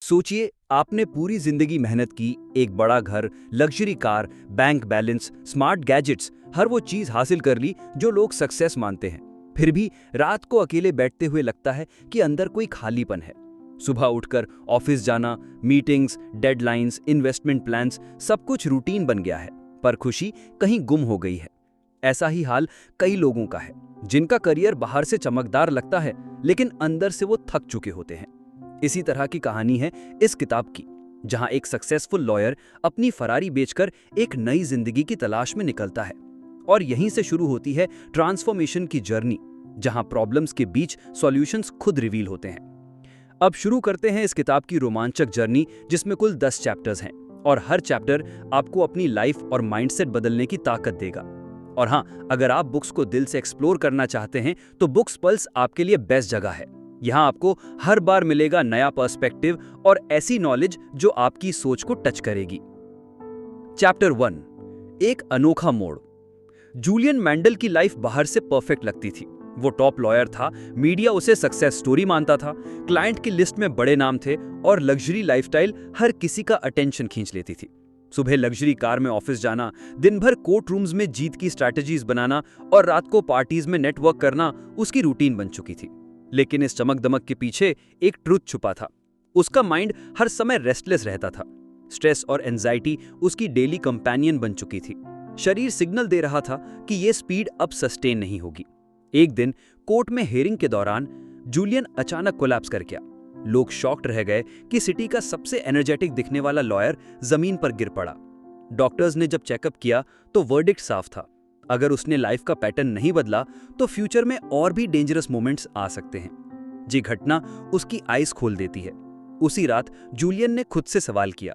सोचिए, आपने पूरी जिंदगी मेहनत की, एक बड़ा घर, luxury car, bank balance, smart gadgets, हर वो चीज हासिल कर ली जो लोग सक्सेस मानते हैं। फिर भी रात को अकेले बैठते हुए लगता है कि अंदर कोई खालीपन है। सुबह उठकर ऑफिस जाना, मीटिंग्स, डेडलाइंस, इन्वेस्टमेंट प्लान्स, सब कुछ रूटीन बन गया है, पर खुशी कहीं गुम हो गई है। ऐसा ही हाल कई लोगों का है, जिनका करियर बाहर से चमकदार लगता है, लेकिन अंदर से वो थक चुके होते हैं। इसी तरह की कहानी है इस किताब की, जहां एक सक्सेसफुल लॉयर अपनी फरारी बेचकर एक नई जिंदगी की तलाश में निकलता है। और यहीं से शुरू होती है ट्रांसफॉर्मेशन की जर्नी, जहां प्रॉब्लम्स के बीच सॉल्यूशंस खुद रिवील होते हैं। अब शुरू करते हैं इस किताब की रोमांचक जर्नी, जिसमें कुल 10 चैप्टर्स हैं और हर चैप्टर आपको अपनी लाइफ और माइंडसेट बदलने की ताकत देगा। और हाँ, अगर आप बुक्स को दिल से एक्सप्लोर करना चाहते हैं तो बुक्स पल्स आपके लिए बेस्ट जगह है। यहाँ आपको हर बार मिलेगा नया पर्सपेक्टिव और ऐसी नॉलेज जो आपकी सोच को टच करेगी। चैप्टर 1, एक अनोखा मोड़। जूलियन मैंडल की लाइफ बाहर से परफेक्ट लगती थी। वो टॉप लॉयर था, मीडिया उसे सक्सेस स्टोरी मानता था, क्लाइंट की लिस्ट में बड़े नाम थे और लग्जरी लाइफस्टाइल हर किसी का अटेंशन खींच लेती थी। सुबह लग्जरी कार में ऑफिस जाना, दिन भर कोर्ट रूम्स में जीत की स्ट्रैटेजीज बनाना और रात को पार्टीज में नेटवर्क करना उसकी रूटीन बन चुकी थी। लेकिन इस चमक दमक के पीछे एक ट्रुथ छुपा था। उसका माइंड हर समय रेस्टलेस रहता था। स्ट्रेस और एंजाइटी उसकी डेली कंपेनियन बन चुकी थी। शरीर सिग्नल दे रहा था कि ये स्पीड अब सस्टेन नहीं होगी। एक दिन कोर्ट में हियरिंग के दौरान जूलियन अचानक कोलैप्स कर गया। लोग शॉक्ड रह गए कि सिटी का सबसे एनर्जेटिक दिखने वाला लॉयर जमीन पर गिर पड़ा। डॉक्टर्स ने जब चेकअप किया तो वर्डिक्ट साफ था। अगर उसने लाइफ का पैटर्न नहीं बदला तो फ्यूचर में और भी डेंजरस मोमेंट्स आ सकते हैं। ये घटना उसकी आइज खोल देती है। उसी रात जूलियन ने खुद से सवाल किया,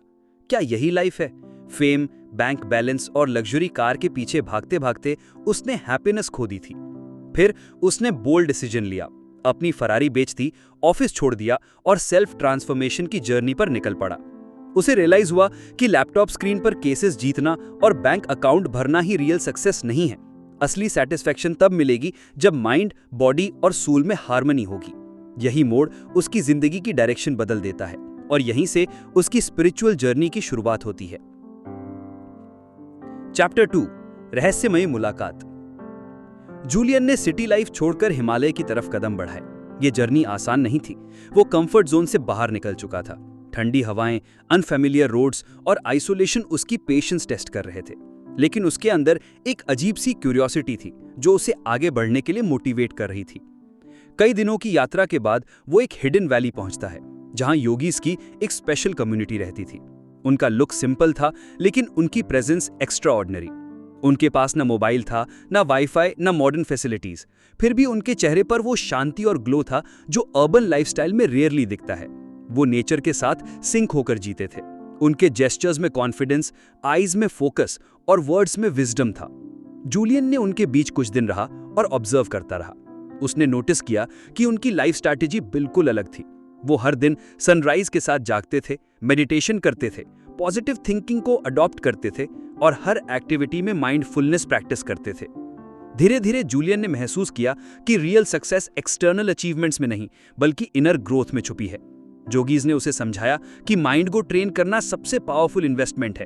क्या यही लाइफ है? फेम, बैंक बैलेंस और लग्जरी कार के पीछे भागते भागते उसने हैप्पीनेस खो दी थी। फिर उसने बोल्ड डिसीजन लिया, अपनी फरारी बेच दी, ऑफिस छोड़ दिया और सेल्फ ट्रांसफॉर्मेशन की जर्नी पर निकल पड़ा। उसे रियलाइज हुआ कि लैपटॉप स्क्रीन पर केसेस जीतना और बैंक अकाउंट भरना ही रियल सक्सेस नहीं है। असली सेटिस्फैक्शन तब मिलेगी जब माइंड, बॉडी और सोल में हार्मनी होगी। यही मोड़ उसकी जिंदगी की डायरेक्शन बदल देता है और यहीं से उसकी स्पिरिचुअल जर्नी की शुरुआत होती है। चैप्टर 2, रहस्यमयी मुलाकात। जूलियन ने सिटी लाइफ छोड़कर हिमालय की तरफ कदम बढ़ाए। ये जर्नी आसान नहीं थी। वो कंफर्ट जोन से बाहर निकल चुका था। ठंडी हवाएं, अनफेमिलियर रोड्स और आइसोलेशन उसकी पेशेंस टेस्ट कर रहे थे। लेकिन उसके अंदर एक अजीब सी क्यूरियोसिटी थी जो उसे आगे बढ़ने के लिए मोटिवेट कर रही थी। कई दिनों की यात्रा के बाद वो एक हिडन वैली पहुंचता है, जहां योगीज की एक स्पेशल कम्युनिटी रहती थी। उनका लुक सिंपल था, लेकिन उनकी प्रेजेंस एक्स्ट्राऑर्डिनरी। उनके पास न मोबाइल था, न वाईफाई, न मॉडर्न फैसिलिटीज। फिर भी उनके चेहरे पर वो शांति और ग्लो था जो अर्बन लाइफस्टाइल में रेयरली दिखता है। वो नेचर के साथ सिंक होकर जीते थे। उनके जेस्चर्स में कॉन्फिडेंस, आईज में फोकस और वर्ड्स में विजडम था। जूलियन ने उनके बीच कुछ दिन रहा और ऑब्जर्व करता रहा। उसने नोटिस किया कि उनकी लाइफ स्ट्रैटेजी बिल्कुल अलग थी। वो हर दिन सनराइज के साथ जागते थे, मेडिटेशन करते थे, पॉजिटिव थिंकिंग को अडॉप्ट करते थे और हर एक्टिविटी में माइंडफुलनेस प्रैक्टिस करते थे। धीरे धीरे जूलियन ने महसूस किया कि रियल सक्सेस एक्सटर्नल अचीवमेंट्स में नहीं, बल्कि इनर ग्रोथ में छुपी है। जोगीज ने उसे समझाया कि माइंड को ट्रेन करना सबसे पावरफुल इन्वेस्टमेंट है।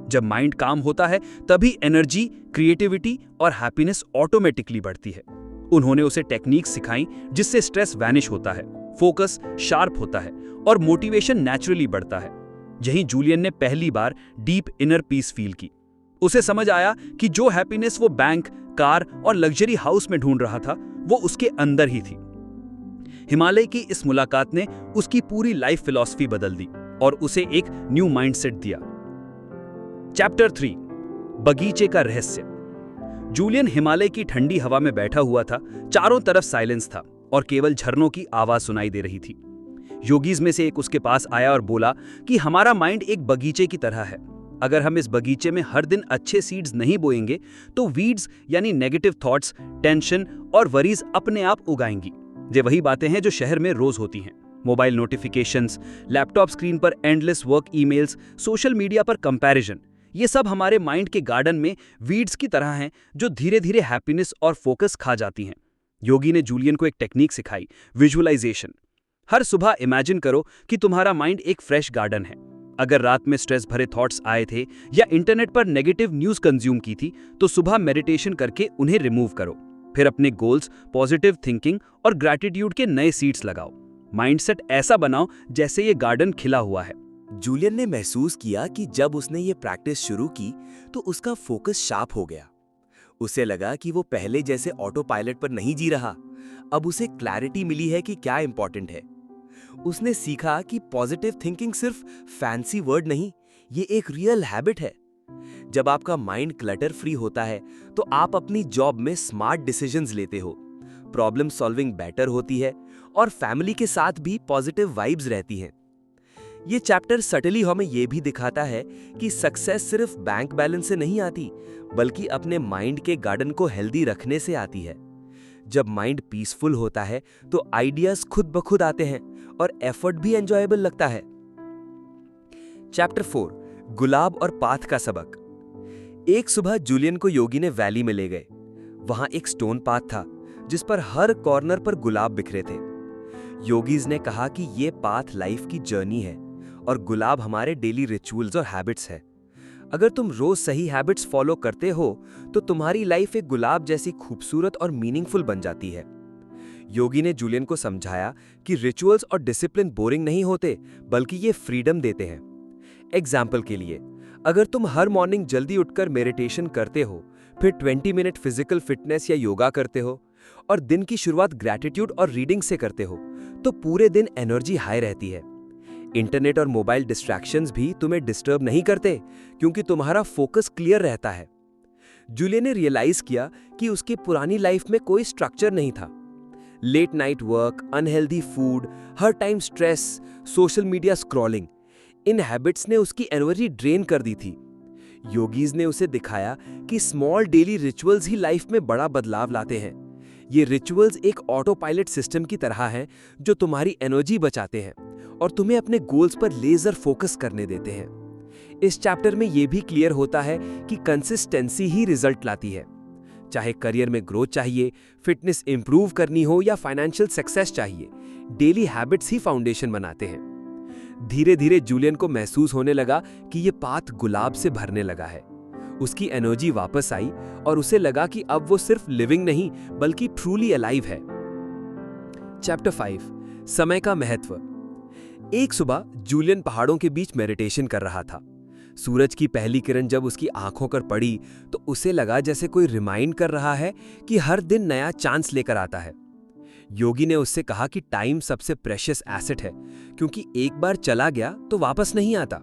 जब माइंड काम होता है तभी एनर्जी, क्रिएटिविटी और हैप्पीनेस ऑटोमेटिकली बढ़ती है। उन्होंने उसे टेक्निक्स सिखाई जिससे स्ट्रेस वैनिश होता है, फोकस शार्प होता है और मोटिवेशन नेचुरली बढ़ता है। यहीं जूलियन ने पहली बार डीप इनर पीस फील की। उसे समझ आया कि जो हैप्पीनेस वो बैंक, कार और लग्जरी हाउस में ढूंढ रहा था, वो उसके अंदर ही थी। हिमालय की इस मुलाकात ने उसकी पूरी लाइफ फिलॉसफी बदल दी और उसे एक न्यू माइंडसेट दिया। चैप्टर 3, बगीचे का रहस्य। जूलियन हिमालय की ठंडी हवा में बैठा हुआ था। चारों तरफ साइलेंस था और केवल झरनों की आवाज सुनाई दे रही थी। योगीज में से एक उसके पास आया और बोला कि हमारा माइंड एक बगीचे की तरह है। अगर हम इस बगीचे में हर दिन अच्छे सीड्स नहीं बोएंगे तो वीड्स यानी नेगेटिव थॉट्स, टेंशन और वरीज अपने आप उगाएंगी। ये वही बातें हैं जो शहर में रोज होती हैं। मोबाइल नोटिफिकेशंस, लैपटॉप स्क्रीन पर endless work emails, social media पर कंपैरिजन, ये सब हमारे माइंड के गार्डन में वीड्स की तरह हैं जो धीरे धीरे हैप्पीनेस और फोकस खा जाती हैं। योगी ने जूलियन को एक टेक्निक सिखाई, विजुअलाइजेशन। हर सुबह इमेजिन करो कि तुम्हारा माइंड एक फ्रेश गार्डन है। अगर रात में स्ट्रेस भरे थॉट्स आए थे या इंटरनेट पर नेगेटिव न्यूज़ कंज्यूम की थी, तो सुबह मेडिटेशन करके उन्हें रिमूव करो। फिर अपने गोल्स, पॉजिटिव थिंकिंग और ग्रैटिट्यूड के नए सीड्स लगाओ। माइंडसेट ऐसा बनाओ जैसे ये गार्डन खिला हुआ है। जूलियन ने महसूस किया कि जब उसने ये प्रैक्टिस शुरू की तो उसका फोकस शार्प हो गया। उसे लगा कि वो पहले जैसे ऑटो पायलट पर नहीं जी रहा। अब उसे क्लैरिटी मिली है कि क्या इंपॉर्टेंट है। उसने सीखा कि पॉजिटिव थिंकिंग सिर्फ फैंसी वर्ड नहीं, ये एक रियल हैबिट है। जब आपका माइंड क्लटर फ्री होता है तो आप अपनी जॉब में स्मार्ट डिसीजंस लेते हो, प्रॉब्लम सॉल्विंग बेटर होती है और फैमिली के साथ भी पॉजिटिव वाइब्स रहती हैं। ये चैप्टर सटली हमें यह भी दिखाता है कि सक्सेस सिर्फ बैंक बैलेंस से नहीं आती, बल्कि अपने माइंड के गार्डन को हेल्दी रखने से आती है। जब माइंड पीसफुल होता है तो आइडियाज खुद ब खुद आते हैं और एफर्ट भी एंजॉयबल लगता है। चैप्टर 4, गुलाब और पाथ का सबक। एक सुबह जूलियन को योगी ने वैली में ले गए। वहां एक स्टोन पाथ था जिस पर हर कॉर्नर पर गुलाब बिखरे थे। योगीज ने कहा कि ये पाथ लाइफ की जर्नी है और गुलाब हमारे डेली रिचुअल्स और हैबिट्स है। अगर तुम रोज सही हैबिट्स फॉलो करते हो तो तुम्हारी लाइफ एक गुलाब जैसी खूबसूरत और मीनिंगफुल बन जाती है। योगी ने जूलियन को समझाया कि रिचुअल्स और डिसिप्लिन बोरिंग नहीं होते, बल्कि ये फ्रीडम देते हैं। एग्जाम्पल के लिए, अगर तुम हर मॉर्निंग जल्दी उठकर मेडिटेशन करते हो, फिर 20 मिनट फिजिकल फिटनेस या योगा करते हो और दिन की शुरुआत ग्रैटिट्यूड और रीडिंग से करते हो, तो पूरे दिन एनर्जी हाई रहती है। इंटरनेट और मोबाइल डिस्ट्रैक्शंस भी तुम्हें डिस्टर्ब नहीं करते क्योंकि तुम्हारा फोकस क्लियर रहता है। जूलियन ने रियलाइज किया कि उसकी पुरानी लाइफ में कोई स्ट्रक्चर नहीं था। Late night work, unhealthy food, हर time stress, social media scrolling, इन हैबिट्स ने उसकी एनर्जी ड्रेन कर दी थी। योगीज ने उसे दिखाया कि स्मॉल डेली रिचुअल्स ही लाइफ में बड़ा बदलाव लाते हैं। ये रिचुअल्स एक ऑटो पायलट सिस्टम की तरह हैं जो तुम्हारी एनर्जी बचाते हैं और तुम्हें अपने गोल्स पर लेजर फोकस करने देते हैं। इस चैप्टर में यह भी क्लियर होता है कि कंसिस्टेंसी ही रिजल्ट लाती है। चाहे करियर में ग्रोथ चाहिए, फिटनेस इंप्रूव करनी हो या फाइनेंशियल सक्सेस चाहिए, डेली हैबिट्स ही फाउंडेशन बनाते हैं। धीरे धीरे जूलियन को महसूस होने लगा कि यह पाथ गुलाब से भरने लगा है। उसकी एनर्जी वापस आई और उसे लगा कि अब वो सिर्फ लिविंग नहीं बल्कि ट्रूली अलाइव है। चैप्टर 5, समय का महत्व। एक सुबह जूलियन पहाड़ों के बीच मेडिटेशन कर रहा था। सूरज की पहली किरण जब उसकी आंखों पर पड़ी तो उसे लगा जैसे कोई रिमाइंड कर रहा है कि हर दिन नया चांस लेकर आता है। योगी ने उससे कहा कि टाइम सबसे प्रेशियस एसेट है क्योंकि एक बार चला गया तो वापस नहीं आता।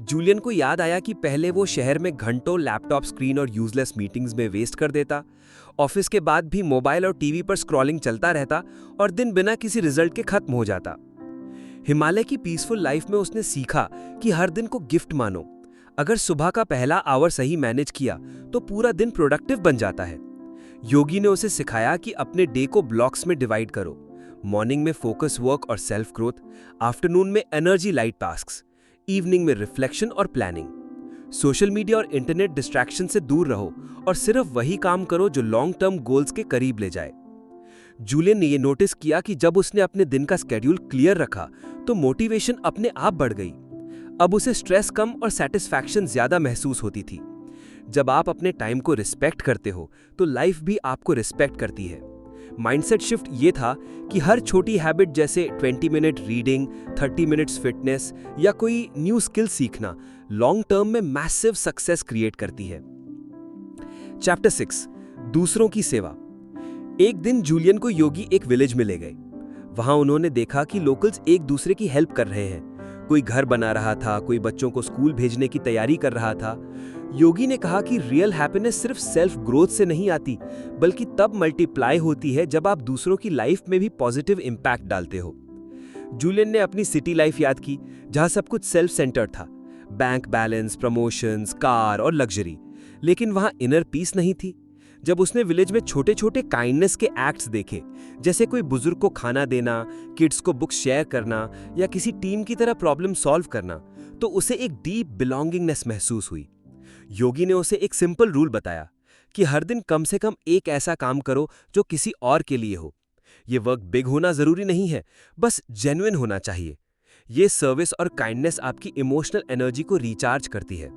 जूलियन को याद आया कि पहले वो शहर में घंटों लैपटॉप स्क्रीन और यूजलेस मीटिंग्स में वेस्ट कर देता। ऑफिस के बाद भी मोबाइल और टीवी पर स्क्रॉलिंग चलता रहता और दिन बिना किसी रिजल्ट के खत्म हो जाता। हिमालय की पीसफुल लाइफ में उसने सीखा कि हर दिन को गिफ्ट मानो। अगर सुबह का पहला आवर सही मैनेज किया तो पूरा दिन प्रोडक्टिव बन जाता है। योगी ने उसे सिखाया कि अपने डे को ब्लॉक्स में डिवाइड करो। मॉर्निंग में फोकस वर्क और सेल्फ ग्रोथ, आफ्टरनून में एनर्जी लाइट टास्क्स, इवनिंग में रिफ्लेक्शन और प्लानिंग। सोशल मीडिया और इंटरनेट डिस्ट्रैक्शन से दूर रहो और सिर्फ वही काम करो जो लॉन्ग टर्म गोल्स के करीब ले जाए। जूलियन ने यह नोटिस किया कि जब उसने अपने दिन का स्केड्यूल क्लियर रखा तो मोटिवेशन अपने आप बढ़ गई। अब उसे स्ट्रेस कम और सेटिस्फैक्शन ज्यादा महसूस होती थी। जब आप अपने टाइम को रिस्पेक्ट करते हो तो लाइफ भी आपको रिस्पेक्ट करती है। माइंडसेट शिफ्ट ये था कि हर छोटी हैबिट जैसे 20 मिनट रीडिंग, 30 मिनट्स फिटनेस या कोई न्यू स्किल सीखना लॉन्ग टर्म में मैसिव सक्सेस क्रिएट करती है। चैप्टर 6, दूसरों की सेवा। एक दिन जूलियन को योगी एक विलेज में ले गए। वहां उन्होंने देखा कि लोकल्स एक दूसरे की हेल्प कर रहे हैं। कोई घर बना रहा था, कोई बच्चों को स्कूल भेजने की तैयारी कर रहा था। योगी ने कहा कि रियल हैप्पीनेस सिर्फ सेल्फ ग्रोथ से नहीं आती, बल्कि तब मल्टीप्लाई होती है जब आप दूसरों की लाइफ में भी पॉजिटिव इंपैक्ट डालते हो। जूलियन ने अपनी सिटी लाइफ याद की जहां सब कुछ सेल्फ सेंटर्ड था, बैंक बैलेंस, प्रमोशंस, कार और लग्जरी, लेकिन वहां इनर पीस नहीं थी। जब उसने विलेज में छोटे छोटे काइंडनेस के एक्ट्स देखे, जैसे कोई बुजुर्ग को खाना देना, किड्स को बुक्स शेयर करना या किसी टीम की तरह प्रॉब्लम सॉल्व करना, तो उसे एक डीप बिलोंगिंगनेस महसूस हुई। योगी ने उसे एक सिंपल रूल बताया कि हर दिन कम से कम एक ऐसा काम करो जो किसी और के लिए हो। ये वर्क बिग होना जरूरी नहीं है, बस जेन्युइन होना चाहिए। ये सर्विस और काइंडनेस आपकी इमोशनल एनर्जी को रिचार्ज करती है।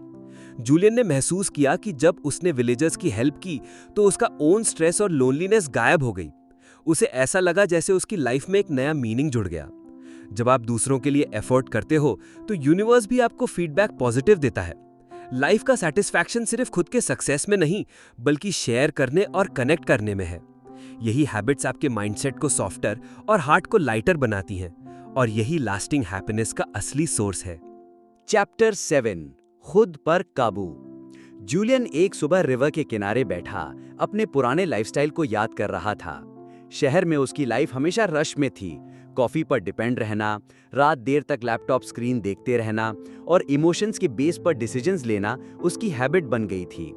जूलियन ने महसूस किया कि जब उसने विलेजर्स की हेल्प की तो उसका ओन स्ट्रेस और लोनलीनेस गायब हो गई। उसे ऐसा लगा जैसे उसकी लाइफ में एक नया मीनिंग जुड़ गया। जब आप दूसरों के लिए एफर्ट करते हो तो यूनिवर्स भी आपको फीडबैक पॉजिटिव देता है। लाइफ का सेटिस्फैक्शन सिर्फ खुद के सक्सेस में नहीं, बल्कि शेयर करने और कनेक्ट करने में है। यही हैबिट्स आपके माइंडसेट को सॉफ्टर और हार्ट को लाइटर बनाती हैं, और यही लास्टिंग हैप्पीनेस का असली सोर्स है। चैप्टर 7 खुद पर काबू। जूलियन एक सुबह रिवर के किनारे बैठा अपने पुराने लाइफस्टाइल को याद कर रहा था। शहर में उसकी लाइफ हमेशा रश में थी। कॉफी पर डिपेंड रहना, रात देर तक लैपटॉप स्क्रीन देखते रहना और इमोशंस के बेस पर डिसीजंस लेना उसकी हैबिट बन गई थी।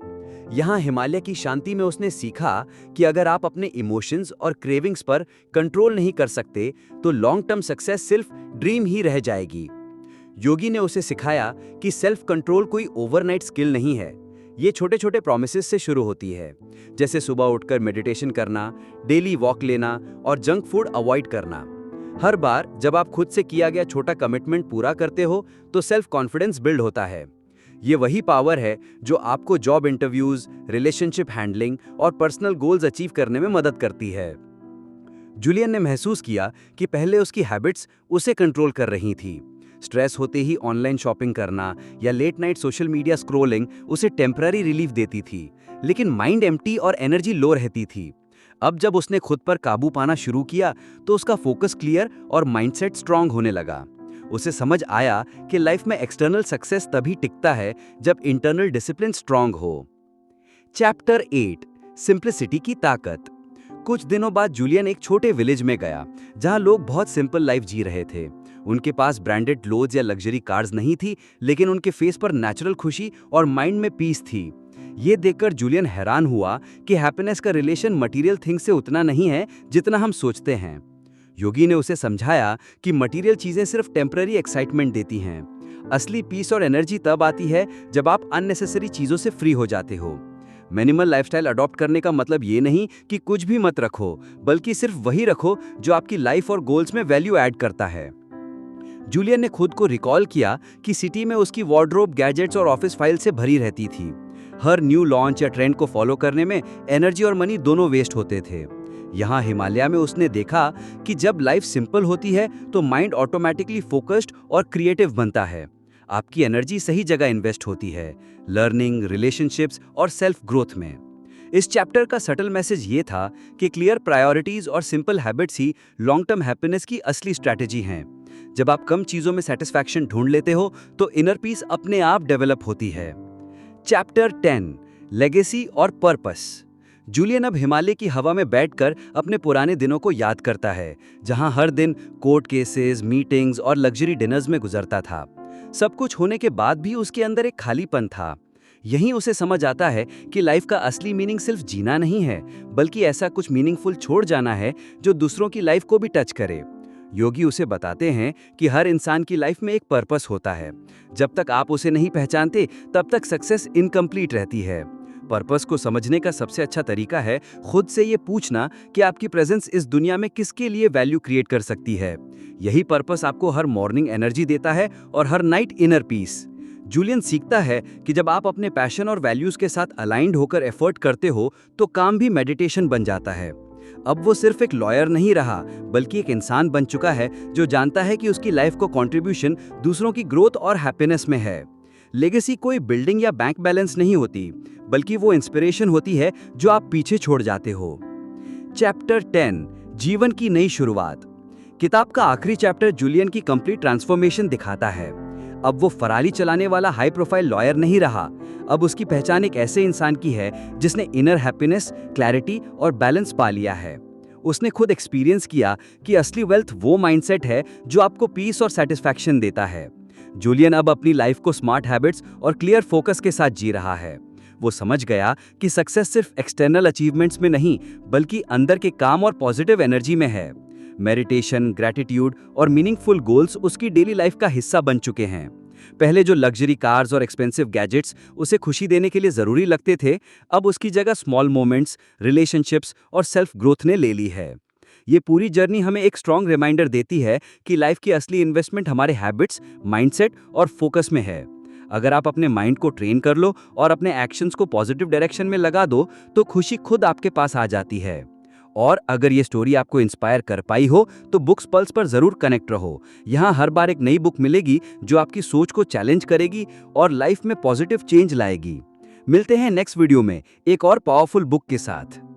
यहाँ हिमालय की शांति में उसने सीखा कि अगर आप अपने इमोशंस और क्रेविंग्स पर कंट्रोल नहीं कर सकते तो लॉन्ग टर्म सक्सेस सिर्फ ड्रीम ही रह जाएगी। योगी ने उसे सिखाया कि सेल्फ कंट्रोल कोई ओवरनाइट स्किल नहीं है। ये छोटे छोटे प्रॉमिसेस से शुरू होती है, जैसे सुबह उठकर मेडिटेशन करना, डेली वॉक लेना और जंक फूड अवॉइड करना। हर बार जब आप खुद से किया गया छोटा कमिटमेंट पूरा करते हो तो सेल्फ कॉन्फिडेंस बिल्ड होता है। ये वही पावर है जो आपको जॉब इंटरव्यूज, रिलेशनशिप हैंडलिंग और पर्सनल गोल्स अचीव करने में मदद करती है। जूलियन ने महसूस किया कि पहले उसकी हैबिट्स उसे कंट्रोल कर रही थी। स्ट्रेस होते ही ऑनलाइन शॉपिंग करना या late night social media scrolling उसे टेम्पररी रिलीफ देती थी, लेकिन माइंड एम्प्टी और एनर्जी लो रहती थी। अब जब उसने खुद पर काबू पाना शुरू किया तो उसका फोकस क्लियर और माइंडसेट स्ट्रांग होने लगा। उसे समझ आया कि लाइफ में एक्सटर्नल सक्सेस तभी टिकता है जब इंटरनल डिसिप्लिन स्ट्रांग हो। चैप्टर 8 सिंप्लिसिटी की ताकत। कुछ दिनों बाद जूलियन एक छोटे विलेज में गया जहां लोग बहुत सिंपल लाइफ जी रहे थे। उनके पास ब्रांडेड क्लोथ्स या लग्जरी कार्स नहीं थी, लेकिन उनके फेस पर नेचुरल खुशी और माइंड में पीस थी। ये देखकर जूलियन हैरान हुआ कि हैप्पीनेस का रिलेशन मटेरियल थिंग्स से उतना नहीं है जितना हम सोचते हैं। योगी ने उसे समझाया कि मटेरियल चीजें सिर्फ टेम्पररी एक्साइटमेंट देती हैं। असली पीस और एनर्जी तब आती है जब आप अननेसेसरी चीजों से फ्री हो जाते हो। मिनिमल लाइफस्टाइल अडॉप्ट करने का मतलब ये नहीं कि कुछ भी मत रखो, बल्कि सिर्फ वही रखो जो आपकी लाइफ और गोल्स में वैल्यू ऐड करता है। जूलियन ने खुद को रिकॉल किया कि सिटी में उसकी वार्डरोब, गैजेट्स और ऑफिस फाइल से भरी रहती थी। हर न्यू लॉन्च या ट्रेंड को फॉलो करने में एनर्जी और मनी दोनों वेस्ट होते थे। यहाँ हिमालय में उसने देखा कि जब लाइफ सिंपल होती है तो माइंड ऑटोमेटिकली फोकस्ड और क्रिएटिव बनता है। आपकी एनर्जी सही जगह इन्वेस्ट होती है, लर्निंग, रिलेशनशिप्स और सेल्फ ग्रोथ में। इस चैप्टर का सटल मैसेज ये था कि क्लियर प्रायोरिटीज और सिंपल हैबिट्स ही लॉन्ग टर्म हैप्पीनेस की असली स्ट्रैटेजी हैं। जब आप कम चीजों में सेटिस्फैक्शन ढूंढ लेते हो तो इनर पीस अपने आप डेवलप होती है। चैप्टर 10 लेगेसी और पर्पस। जूलियन अब हिमालय की हवा में बैठकर अपने पुराने दिनों को याद करता है, जहां हर दिन कोर्ट केसेस, मीटिंग्स और लग्जरी डिनर्स में गुजरता था। सब कुछ होने के बाद भी उसके अंदर एक खालीपन था। यहीं उसे समझ आता है कि लाइफ का असली मीनिंग सिर्फ जीना नहीं है, बल्कि ऐसा कुछ मीनिंगफुल छोड़ जाना है जो दूसरों की लाइफ को भी टच करे। योगी उसे बताते हैं कि हर इंसान की लाइफ में एक पर्पस होता है। जब तक आप उसे नहीं पहचानते तब तक सक्सेस इनकम्प्लीट रहती है। पर्पस को समझने का सबसे अच्छा तरीका है खुद से ये पूछना कि आपकी प्रेजेंस इस दुनिया में किसके लिए वैल्यू क्रिएट कर सकती है। यही पर्पस आपको हर मॉर्निंग एनर्जी देता है और हर नाइट इनर पीस। जूलियन सीखता है कि जब आप अपने पैशन और वैल्यूज के साथ अलाइंड होकर एफर्ट करते हो तो काम भी मेडिटेशन बन जाता है। अब वो सिर्फ एक लॉयर नहीं रहा, बल्कि एक इंसान बन चुका है जो जानता है कि उसकी लाइफ को कंट्रीब्यूशन दूसरों की ग्रोथ और हैप्पीनेस में है। लेगेसी कोई बिल्डिंग या बैंक बैलेंस नहीं होती, बल्कि वो इंस्पिरेशन होती है जो आप पीछे छोड़ जाते हो। चैप्टर 10 जीवन की नई शुरुआत। किताब का आखिरी चैप्टर जूलियन की कंप्लीट ट्रांसफॉर्मेशन दिखाता है। अब वो फरारी चलाने वाला हाई प्रोफाइल लॉयर नहीं रहा। अब उसकी पहचान एक ऐसे इंसान की है जिसने इनर हैप्पीनेस, क्लैरिटी और बैलेंस पा लिया है। उसने खुद एक्सपीरियंस किया कि असली वेल्थ वो माइंडसेट है जो आपको पीस और सेटिस्फैक्शन देता है। जूलियन अब अपनी लाइफ को स्मार्ट हैबिट्स और क्लियर फोकस के साथ जी रहा है। वो समझ गया कि सक्सेस सिर्फ एक्सटर्नल अचीवमेंट्स में नहीं, बल्कि अंदर के काम और पॉजिटिव एनर्जी में है। मेडिटेशन, ग्रैटिट्यूड और मीनिंगफुल गोल्स उसकी डेली लाइफ का हिस्सा बन चुके हैं। पहले जो लग्जरी कार्स और एक्सपेंसिव गैजेट्स उसे खुशी देने के लिए जरूरी लगते थे, अब उसकी जगह स्मॉल मोमेंट्स, रिलेशनशिप्स और सेल्फ ग्रोथ ने ले ली है। ये पूरी जर्नी हमें एक स्ट्रॉन्ग रिमाइंडर देती है कि लाइफ की असली इन्वेस्टमेंट हमारे हैबिट्स, माइंडसेट और फोकस में है। अगर आप अपने माइंड को ट्रेन कर लो और अपने एक्शंस को पॉजिटिव डायरेक्शन में लगा दो, तो खुशी खुद आपके पास आ जाती है। और अगर ये स्टोरी आपको इंस्पायर कर पाई हो, तो बुक्स पल्स पर जरूर कनेक्ट रहो। यहाँ हर बार एक नई बुक मिलेगी जो आपकी सोच को चैलेंज करेगी और लाइफ में पॉजिटिव चेंज लाएगी। मिलते हैं नेक्स्ट वीडियो में एक और पावरफुल बुक के साथ।